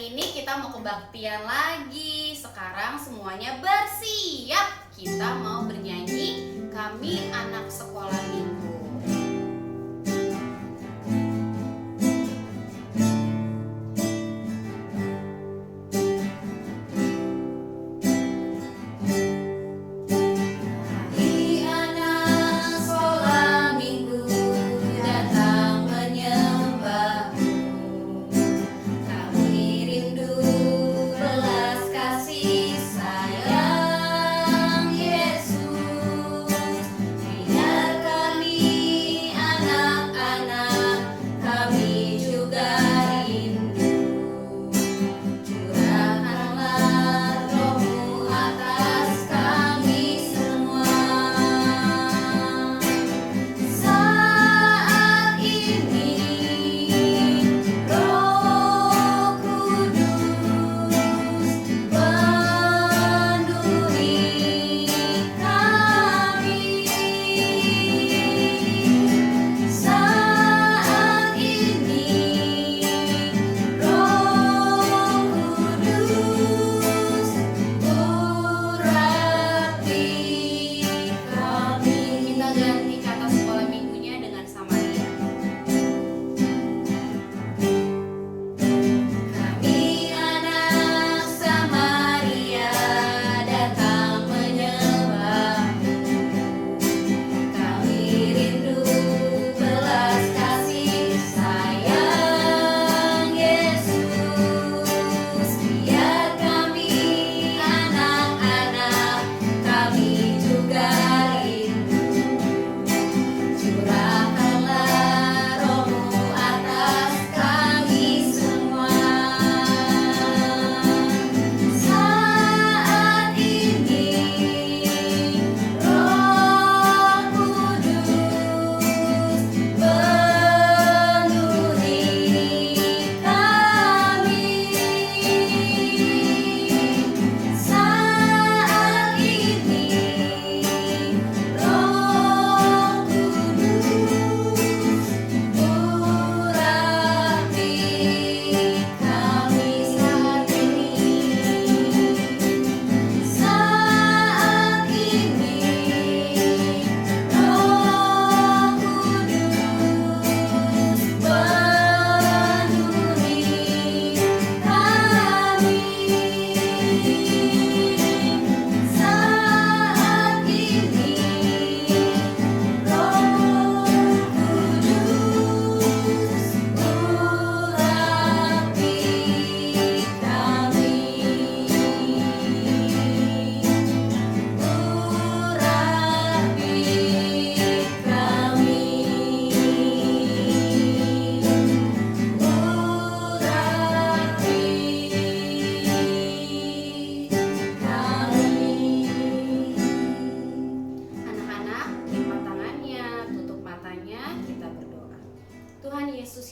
hari ini kita mau kebaktian lagi. Sekarang semuanya bersiap. Kita mau bernyanyi Kami Anak Sekolah Minggu.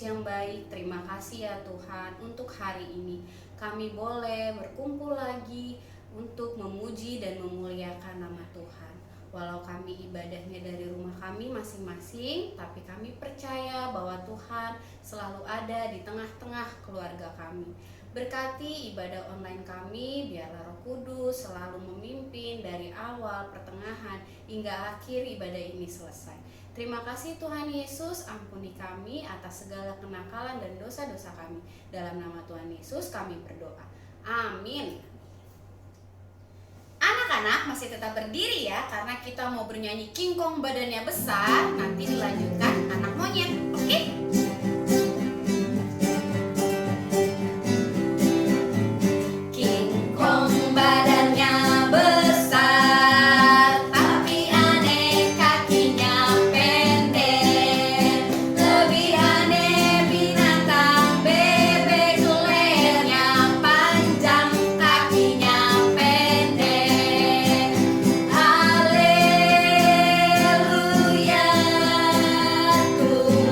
Yang baik, terima kasih ya Tuhan untuk hari ini kami boleh berkumpul lagi untuk memuji dan memuliakan nama Tuhan. Walau kami ibadahnya dari rumah kami masing-masing, tapi kami percaya bahwa Tuhan selalu ada di tengah-tengah keluarga kami. Berkati ibadah online kami, biarlah Roh Kudus selalu memimpin dari awal, pertengahan, hingga akhir ibadah ini selesai. Terima kasih Tuhan Yesus, ampuni kami atas segala kenakalan dan dosa-dosa kami. Dalam nama Tuhan Yesus kami berdoa. Amin. Anak-anak masih tetap berdiri ya, karena kita mau bernyanyi King Kong badannya besar. Nanti dilanjutkan anak monyet, oke? King Kong badannya besar, tapi aneh kakinya pendek. Lebih aneh binatang bebek, lehernya panjang, kakinya pendek. Haleluya, Tuhan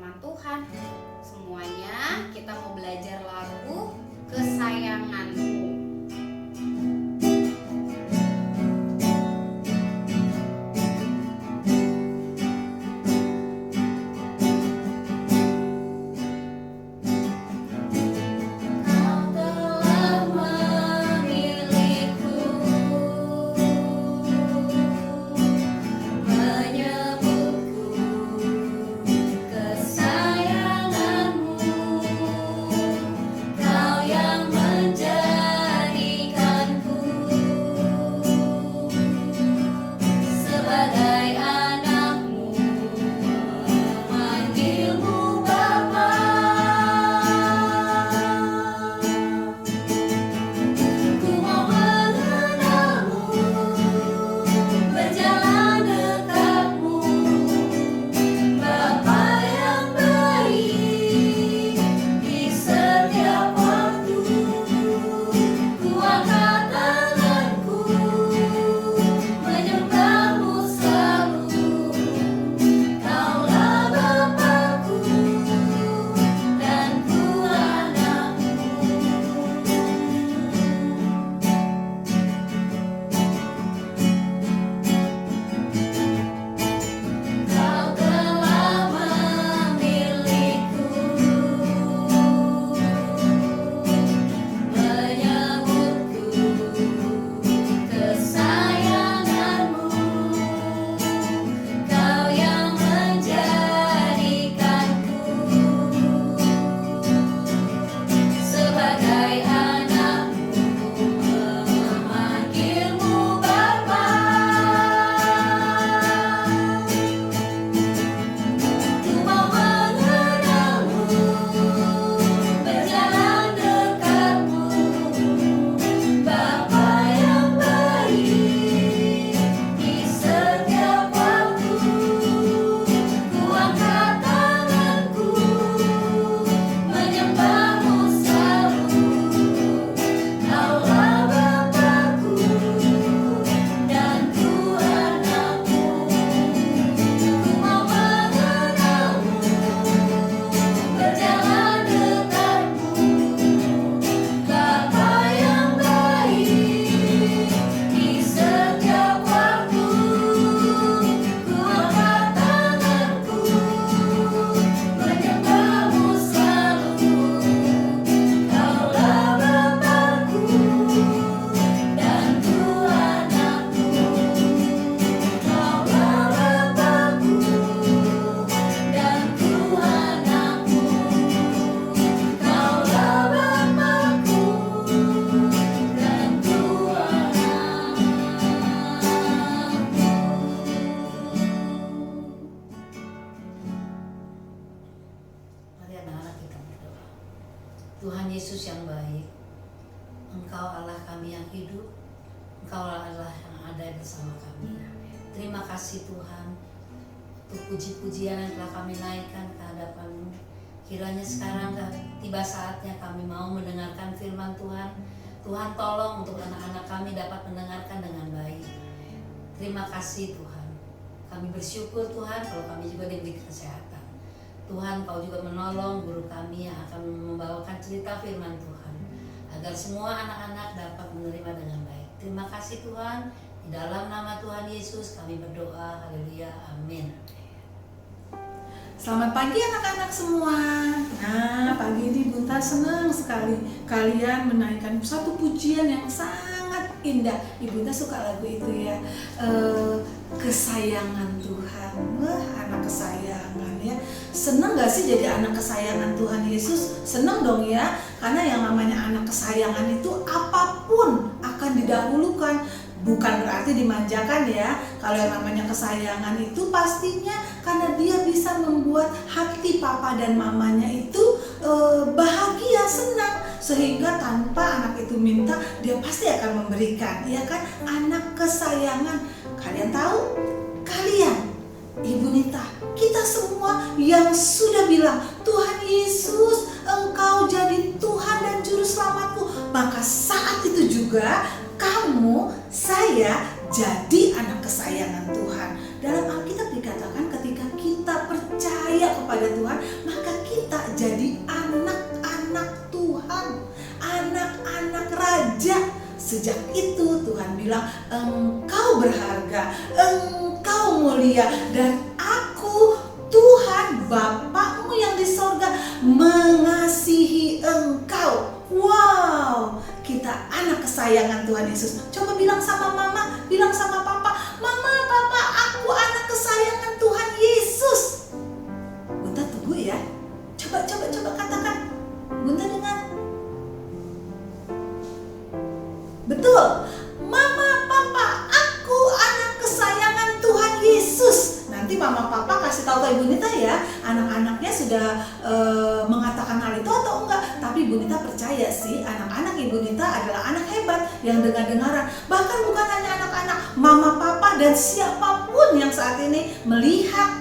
firman Tuhan. Semuanya kita mau belajar lagu Kesayanganku. Tuhan Yesus yang baik, Engkau Allah kami yang hidup, Engkau Allah yang ada bersama kami. Terima kasih Tuhan untuk puji-pujian yang telah kami naikkan ke hadapan-Mu. Kiranya sekarang tiba saatnya kami mau mendengarkan firman Tuhan. Tuhan tolong untuk anak-anak kami dapat mendengarkan dengan baik. Terima kasih Tuhan. Kami bersyukur Tuhan kalau kami juga diberi kesehatan. Tuhan, Kau juga menolong guru kami yang akan membawakan cerita firman Tuhan, agar semua anak-anak dapat menerima dengan baik. Terima kasih Tuhan, di dalam nama Tuhan Yesus kami berdoa, haleluya, amin. Selamat pagi anak-anak semua. Nah, pagi ini Bunta senang sekali kalian menaikkan satu pujian yang sangat indah. Ibu Bunta suka lagu itu ya, kesayangan Tuhan. Wah, anak kesayangan ya. Senang gak sih jadi anak kesayangan Tuhan Yesus? Senang dong ya, karena yang namanya anak kesayangan itu apapun akan didahulukan. Bukan berarti dimanjakan ya. Kalau yang namanya kesayangan itu pastinya karena dia bisa membuat hati papa dan mamanya itu bahagia, senang, sehingga tanpa anak itu minta dia pasti akan memberikan, ya kan? Anak kesayangan. Kalian tahu? Kalian, Ibu Nita, kita semua yang sudah bilang, Tuhan Yesus, Engkau jadi Tuhan dan Juru Selamatku, maka saat itu juga kamu, saya jadi anak kesayangan Tuhan. Dalam Alkitab dikatakan ketika kita percaya kepada Tuhan, sejak itu Tuhan bilang, engkau berharga, engkau mulia, dan aku Tuhan Bapakmu yang di sorga mengasihi engkau. Wow, kita anak kesayangan Tuhan Yesus. Coba bilang sama mama, bilang sama papa, mama, papa, aku anak kesayangan Tuhan Yesus. Bunda tunggu ya. Coba katakan. Bunda dengar. Betul. Mama, papa, aku anak kesayangan Tuhan Yesus. Nanti mama papa kasih tahu ke Ibu Nita ya, anak-anaknya sudah mengatakan hal itu atau enggak. Tapi Ibu Nita percaya sih, anak-anak Ibu Nita adalah anak hebat yang dengar-dengaran. Bahkan bukan hanya anak-anak, mama papa dan siapapun yang saat ini melihat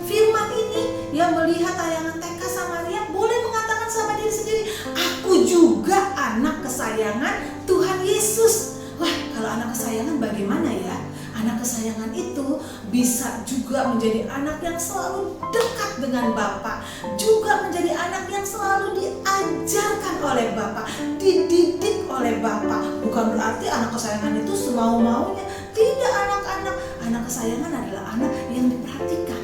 firman ini, yang melihat tayangan TK Samaria, boleh mengatakan sama diri sendiri, aku juga anak kesayangan Tuhan Yesus. Wah, kalau anak kesayangan bagaimana ya? Anak kesayangan itu bisa juga menjadi anak yang selalu dekat dengan Bapa, juga menjadi anak yang selalu diajarkan oleh Bapa, dididik oleh Bapa. Bukan berarti anak kesayangan itu semau-maunya. Tidak, anak kesayangan adalah anak yang diperhatikan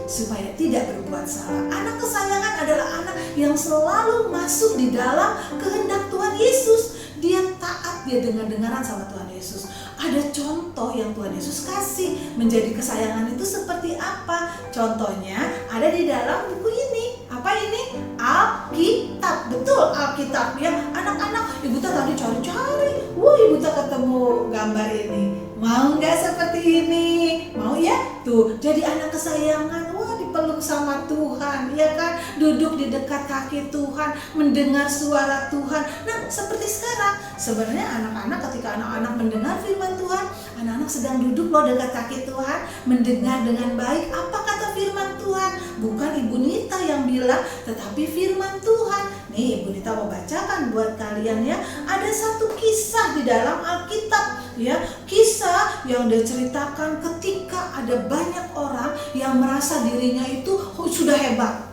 supaya tidak berbuat salah. Anak kesayangan adalah anak yang selalu masuk di dalam kehendak Tuhan Yesus. Dia taat, dia dengar-dengaran sama Tuhan Yesus. Ada contoh yang Tuhan Yesus kasih menjadi kesayangan itu seperti apa? Contohnya ada di dalam buku ini. Apa ini? Alkitab. Betul, Alkitab ya. Anak-anak, Ibu tadi cari-cari. Wah, Ibu ketemu gambar ini. Mau nggak seperti ini? Mau ya? Tuh, jadi anak kesayangan. Wah, dipeluk sama Tuhan, ya kan? Duduk di dekat kaki Tuhan, mendengar suara Tuhan. Nah, seperti sekarang, sebenarnya anak-anak ketika anak-anak mendengar firman Tuhan, anak-anak sedang duduk loh dekat kaki Tuhan, mendengar dengan baik apa kata firman Tuhan. Bukan Ibu Nita yang bilang, tetapi firman Tuhan. Nih, Ibu Nita mau bacakan buat kalian ya. Ada satu kisah di dalam Alkitab ya, kisah yang diceritakan ketika ada banyak orang yang merasa dirinya itu sudah hebat.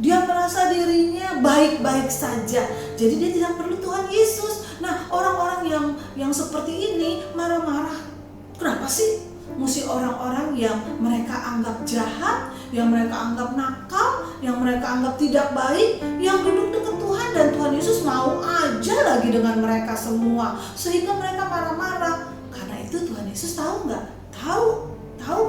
Dia merasa dirinya baik-baik saja. Jadi dia tidak perlu Tuhan Yesus. Nah, orang-orang yang seperti ini marah-marah. Kenapa sih mesti orang-orang yang mereka anggap jahat, yang mereka anggap nakal, yang mereka anggap tidak baik, yang duduk dekat Tuhan, dan Tuhan Yesus mau aja lagi dengan mereka semua, sehingga mereka marah-marah. Karena itu Tuhan Yesus tahu nggak? Tahu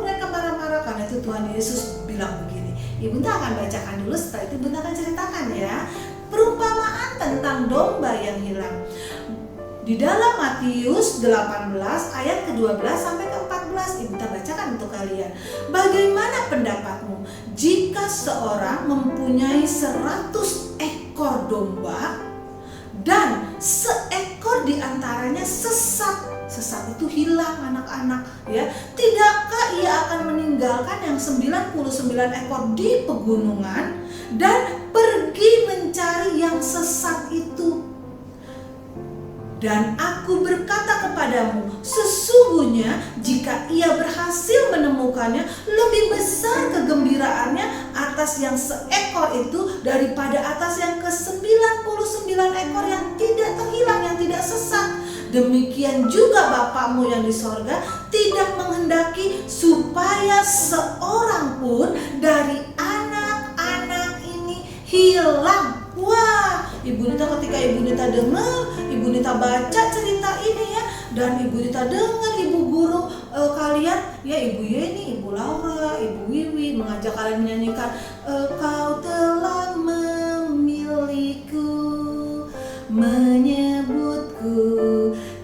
mereka marah-marah. Karena itu Tuhan Yesus bilang begini. Ibu akan bacakan dulu, setelah itu Ibu akan ceritakan ya. Perumpamaan tentang domba yang hilang. Di dalam Matius 18 ayat ke-12 sampai ke-14, Ibu bacakan untuk kalian. Bagaimana pendapatmu jika seorang mempunyai 100 ekor domba dan seekor diantaranya sesat? Sesat itu hilang, anak-anak ya. Tidakkah ia akan meninggalkan yang 99 ekor di pegunungan dan pergi mencari yang sesat itu? Dan aku berkata kepadamu, sesungguhnya jika ia berhasil menemukannya, lebih besar kegembiraannya atas yang seekor itu daripada atas yang ke-99 ekor yang tidak terhilang, yang tidak sesat. Demikian juga Bapakmu yang di sorga tidak menghendaki supaya seorang pun dari anak-anak ini hilang. Wah, Ibu Nita ketika Ibu Nita dengar, Ibu Nita baca cerita ini ya, dan Ibu Nita dengar ibu guru kalian ya, Ibu Yeni, Ibu Laura, Ibu Wiwi mengajak kalian menyanyikan Kau telah memilihku, menyebutku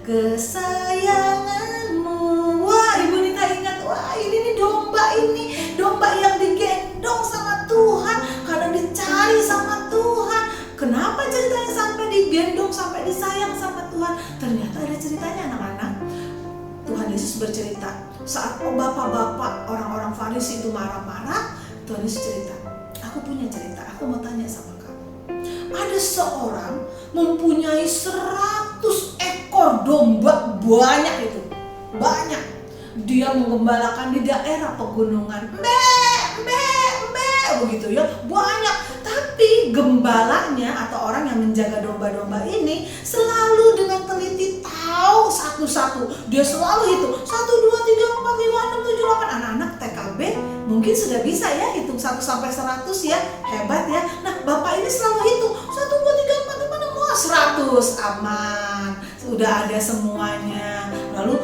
kesayanganmu. Wah, Ibu Nita ingat, wah ini domba yang digendong sama Tuhan karena dicari sama Tuhan. Kenapa ceritanya sampai digendong, sampai disayang sama Tuhan? Ternyata ada ceritanya, anak-anak. Tuhan Yesus bercerita saat bapak-bapak orang-orang Farisi itu marah-marah. Tuhan Yesus cerita, aku punya cerita, aku mau tanya sama kamu. Ada seorang mempunyai 100 ekor domba, banyak itu, banyak. Dia menggembalakan di daerah pegunungan, begitu ya, banyak. Tapi gembalanya atau orang yang menjaga domba-domba ini selalu dengan teliti satu-satu. Dia selalu hitung 1, 2, 3, 4, 5, 6, 7, 8. Anak-anak TKB mungkin sudah bisa ya hitung 1 sampai 100 ya. Hebat ya. Nah, Bapak ini selalu hitung 1, 2, 3, 4, 5, 6, 100. Aman. Sudah ada semuanya. Lalu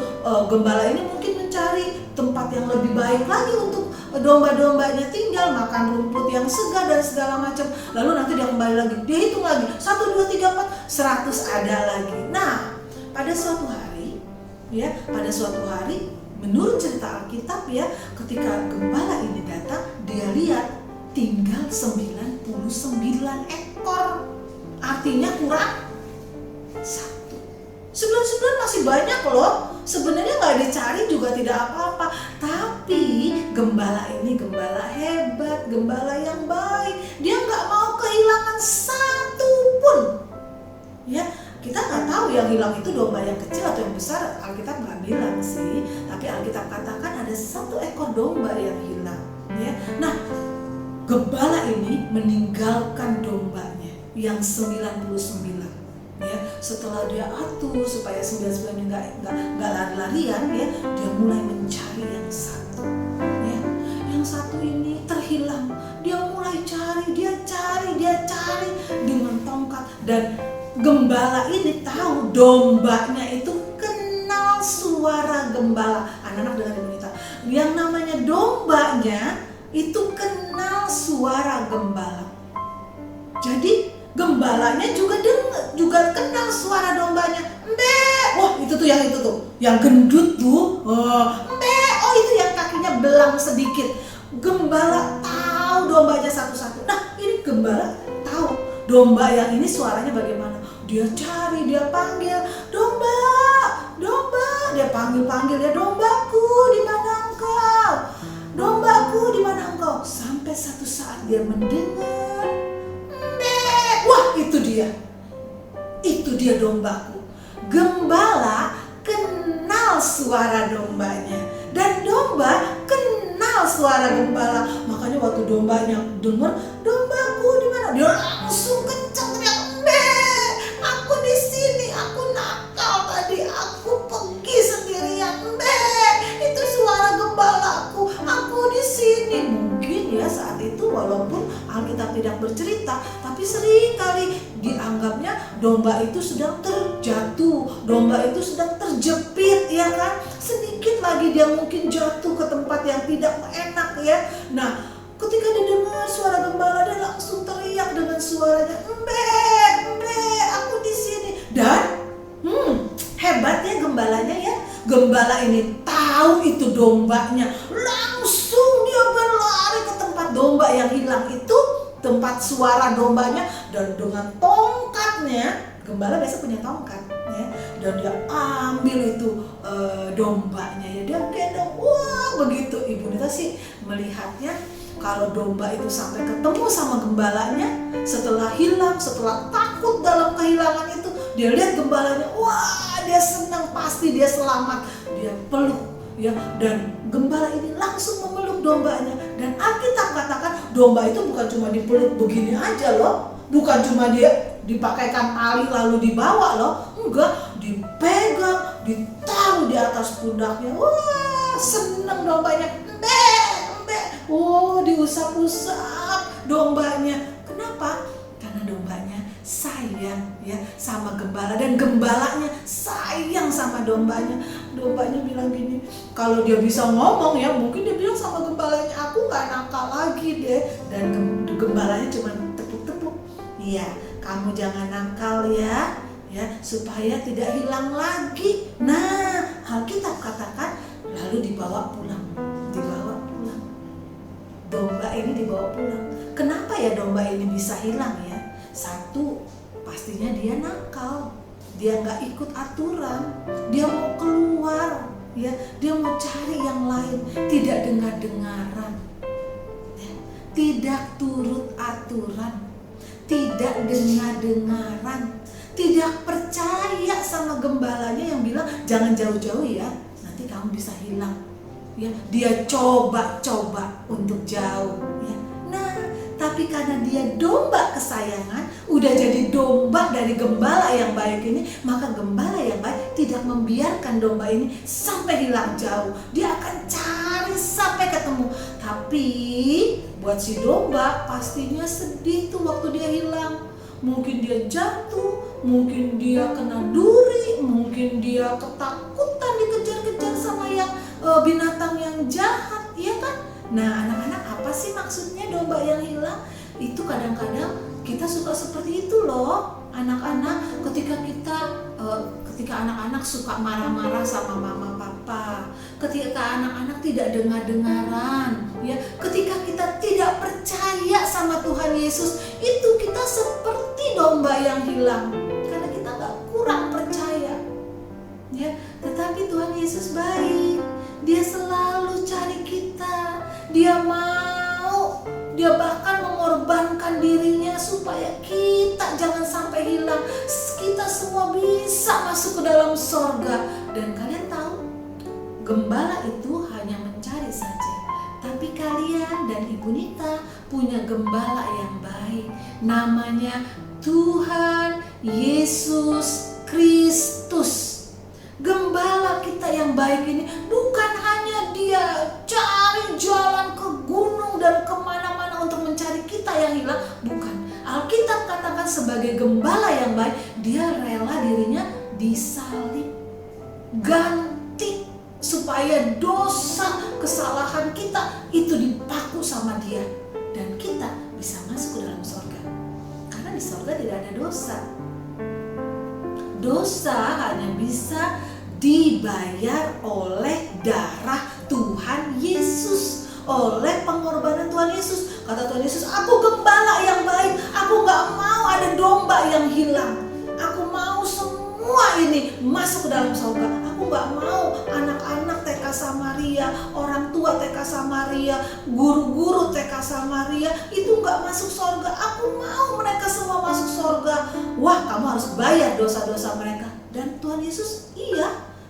gembala ini mungkin mencari tempat yang lebih baik lagi untuk domba-dombanya tinggal, makan rumput yang segar dan segala macam. Lalu nanti dia kembali lagi, dia hitung lagi 1, 2, 3, 4, 100 ada lagi. Nah, pada suatu hari menurut cerita Alkitab ya, ketika gembala ini datang, dia lihat tinggal 99 ekor. Artinya kurang 1. 99 masih banyak loh. Sebenarnya nggak dicari juga tidak apa-apa. Tapi gembala ini gembala hebat, gembala yang baik. Dia nggak mau kehilangan satu pun. Ya, kita nggak tahu yang hilang itu domba yang kecil atau yang besar. Alkitab nggak bilang sih. Tapi Alkitab katakan ada 1 ekor domba yang hilang. Ya, nah gembala ini meninggalkan dombanya yang 99. Ya, setelah dia atur supaya 99 ini nggak lari-larian ya, dia mulai mencari yang satu ya. Yang satu ini terhilang, dia mulai cari dengan tongkat. Dan gembala ini tahu dombanya itu kenal suara gembala. Anak-anak dengar Ibu Nita, yang namanya dombanya itu kenal suara gembala. Jadi gembalanya juga kenal suara dombanya. Mbe, wah itu tuh yang gendut tuh. Mbe, oh itu yang kakinya belang sedikit. Gembala tahu dombanya satu-satu. Nah ini gembala tahu domba yang ini suaranya bagaimana. Dia cari, dia panggil, domba. Dia panggil ya, dombaku di mana engkau? Dombaku di mana engkau? Sampai satu saat dia mendengar. Wah itu dia dombaku. Gembala kenal suara dombanya dan domba kenal suara gembala. Makanya waktu dombanya dengar dombaku di mana, dia langsung kencang teriak, "Mbe, aku di sini, aku nakal tadi, aku pergi sendirian. Mbe, itu suara gembalaku, aku di sini." Mungkin ya saat itu walaupun Alkitab tidak bercerita, tapi seringkali dianggapnya domba itu sedang terjatuh, domba itu sedang terjepit ya kan. Sedikit lagi dia mungkin jatuh ke tempat yang tidak enak ya. Nah ketika dia dengar suara gembala, dia langsung teriak dengan suaranya, "Mbe, aku di sini." Dan hebatnya gembalanya ya, gembala ini tahu itu dombanya. Langsung dia berlari ke tempat domba yang hilang itu, tempat suara dombanya, dan dengan tongkatnya, gembala biasa punya tongkat ya, dan dia ambil itu dombanya ya, dia gendong. Wah begitu Ibu Nita sih melihatnya, kalau domba itu sampai ketemu sama gembalanya, setelah hilang, setelah takut dalam kehilangan itu, dia lihat gembalanya, wah dia senang, pasti dia selamat, dia peluk ya, dan gembala ini langsung memeluk dombanya. Dan Alkitab katakan domba itu bukan cuma dipeluk begini aja loh, bukan cuma dia dipakaikan tali lalu dibawa loh, enggak, dipegang, ditaruh di atas pundaknya. Wah senang dombanya, "Mbe, oh diusap-usap dombanya." Kenapa? Karena dombanya sayang ya sama gembala, dan gembalanya sayang sama dombanya. Dombanya bilang gini, kalau dia bisa ngomong ya, mungkin dia bilang sama gembalanya, "Aku gak nakal lagi deh." Dan gembalanya cuma tepuk-tepuk, "Iya, kamu jangan nakal ya, supaya tidak hilang lagi." Nah, Alkitab katakan lalu dibawa pulang. Domba ini dibawa pulang. Kenapa ya domba ini bisa hilang ya? Satu, pastinya dia nakal, dia nggak ikut aturan, dia mau keluar ya, dia mau cari yang lain, tidak dengar-dengaran ya, tidak turut aturan, tidak dengar-dengaran, tidak percaya sama gembalanya yang bilang jangan jauh-jauh ya, nanti kamu bisa hilang ya. Dia coba untuk jauh ya. Nah tapi Tapi karena dia domba kesayangan, udah jadi domba dari gembala yang baik ini, maka gembala yang baik tidak membiarkan domba ini sampai hilang jauh. Dia akan cari sampai ketemu. Tapi buat si domba pastinya sedih tuh waktu dia hilang. Mungkin dia jatuh, mungkin dia kena duri, mungkin dia ketakutan dikejar-kejar sama yang binatang yang jahat, iya kan? Nah, anak-anak, apa sih maksudnya domba yang hilang? Itu kadang-kadang kita suka seperti itu loh, anak-anak. Ketika anak-anak suka marah-marah sama mama papa, ketika anak-anak tidak dengar-dengaran, ya, ketika kita tidak percaya sama Tuhan Yesus, itu kita seperti domba yang hilang karena kita kurang percaya, ya. Tetapi Tuhan Yesus baik, dia selalu cari kita, dia bahkan mengorbankan dirinya supaya kita jangan sampai hilang, kita semua bisa masuk ke dalam sorga. Dan kalian tahu, gembala itu hanya mencari saja, tapi kalian dan Ibu Nita punya gembala yang baik, namanya Tuhan Yesus Kristus. Gembala kita yang baik ini bukan hanya dia cari jalan ke gunung dan kemana-mana untuk mencari kita yang hilang, bukan. Alkitab katakan sebagai gembala yang baik, dia rela dirinya disalib, ganti supaya dosa kesalahan kita itu dipaku sama dia, dan kita bisa masuk ke dalam surga. Karena di surga tidak ada dosa. Dosa hanya bisa dibayar oleh darah Tuhan Yesus, oleh pengorbanan Tuhan Yesus. Kata Tuhan Yesus, aku gembala yang baik, aku gak mau ada domba yang hilang. Aku mau semua ini masuk ke dalam surga. Aku gak mau anak-anak TK Samaria, orang tua TK Samaria, guru-guru TK Samaria itu gak masuk surga. Aku mau mereka semua masuk surga. Wah, kamu harus bayar dosa-dosa mereka. Dan Tuhan Yesus,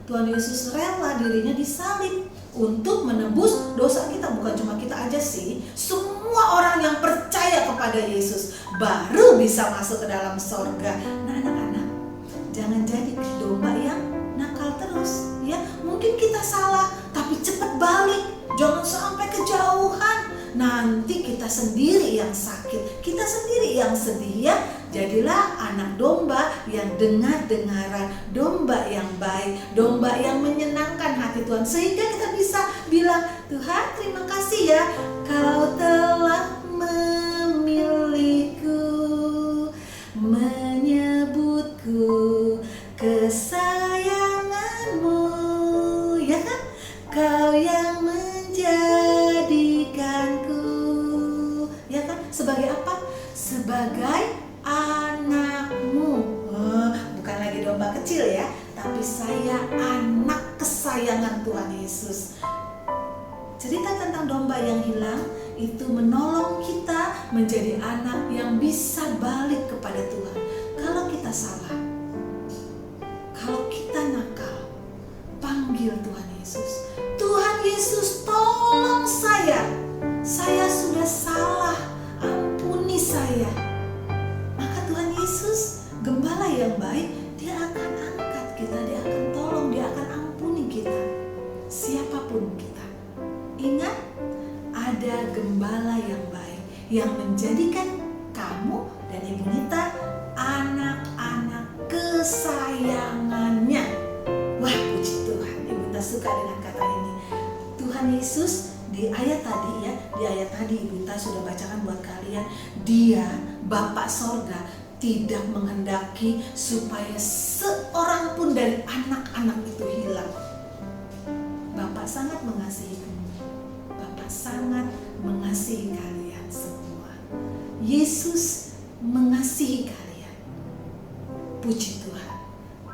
Tuhan Yesus rela dirinya disalib untuk menebus dosa kita. Bukan cuma kita aja sih, semua orang yang percaya kepada Yesus baru bisa masuk ke dalam surga. Nah, anak-anak, jangan jadi domba yang nakal terus, ya. Mungkin kita salah, tapi cepat balik, jangan sampai kejauhan. Nanti kita sendiri yang sakit, kita sendiri yang sedih, ya. Jadilah anak domba yang dengar-dengaran, domba yang baik, domba yang menyenangkan hati Tuhan, sehingga kita bisa bilang, Tuhan terima kasih ya, Kau telah memilihku, menyebutku kesayanganmu, ya kan? Kau yang menjadikanku, ya kan? Sebagai apa? Sebagai anakmu. Bukan lagi domba kecil ya, tapi saya anak kesayangan Tuhan Yesus. Cerita tentang domba yang hilang itu menolong kita menjadi anak yang bisa balik kepada Tuhan. Kalau kita salah, kalau kita nakal, panggil Tuhan Yesus. Tuhan Yesus, tolong saya sudah salah, ampuni saya. Yesus, gembala yang baik, dia akan angkat kita, dia akan tolong, dia akan ampuni kita, siapapun kita. Ingat, ada gembala yang baik yang menjadikan kamu dan Ibu Nita anak-anak kesayangannya. Wah, puji Tuhan, Ibu Nita suka dengan kata ini. Tuhan Yesus di ayat tadi Ibu Nita sudah bacakan buat kalian, dia Bapa Sorga tidak menghendaki supaya seorang pun dari anak-anak itu hilang. Bapak sangat mengasihi kamu. Bapak sangat mengasihi kalian semua. Yesus mengasihi kalian. Puji Tuhan.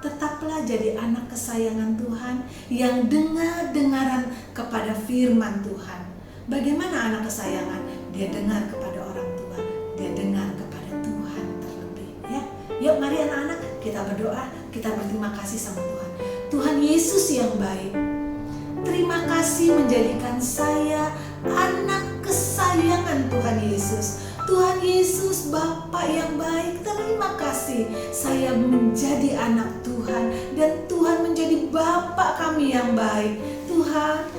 Tetaplah jadi anak kesayangan Tuhan yang dengar-dengaran kepada firman Tuhan. Bagaimana anak kesayangan? Dia dengar kepada orang tua, dia dengar kepada Tuhan terlebih, ya. Yuk mari anak-anak kita berdoa, kita berterima kasih sama Tuhan. Tuhan Yesus yang baik, terima kasih menjadikan saya anak kesayangan Tuhan Yesus. Tuhan Yesus, Bapa yang baik, terima kasih saya menjadi anak Tuhan dan Tuhan menjadi Bapa kami yang baik. Tuhan,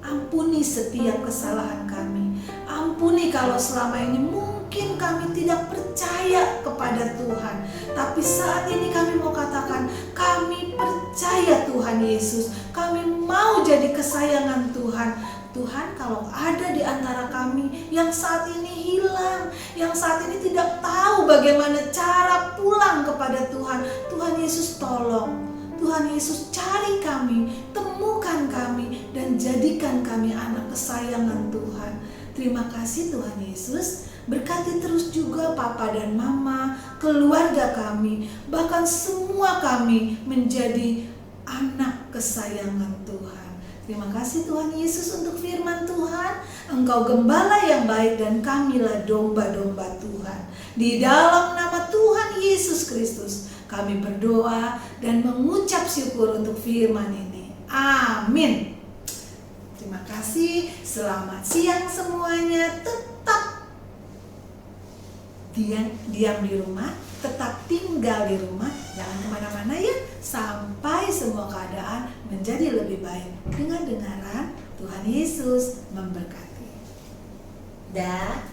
ampuni setiap kesalahan kami. Ampuni kalau selama ini mungkin kami tidak percaya kepada Tuhan. Tapi saat ini kami mau katakan, kami percaya Tuhan Yesus. Kami mau jadi kesayangan Tuhan. Tuhan, kalau ada di antara kami yang saat ini hilang, yang saat ini tidak tahu bagaimana cara pulang kepada Tuhan, Tuhan Yesus tolong. Tuhan Yesus cari kami, temukan kami, dan jadikan kami anak kesayangan Tuhan. Terima kasih Tuhan Yesus. Berkati terus juga Papa dan Mama, keluarga kami, bahkan semua kami menjadi anak kesayangan Tuhan. Terima kasih Tuhan Yesus untuk firman Tuhan. Engkau gembala yang baik dan kamilah domba-domba Tuhan. Di dalam nama Tuhan Yesus Kristus kami berdoa dan mengucap syukur untuk firman ini. Amin. Terima kasih. Selamat siang semuanya. Tetap diam di rumah, tetap tinggal di rumah, jangan kemana-mana ya, sampai semua keadaan menjadi lebih baik. Dengan dengaran Tuhan Yesus memberkati. Dah.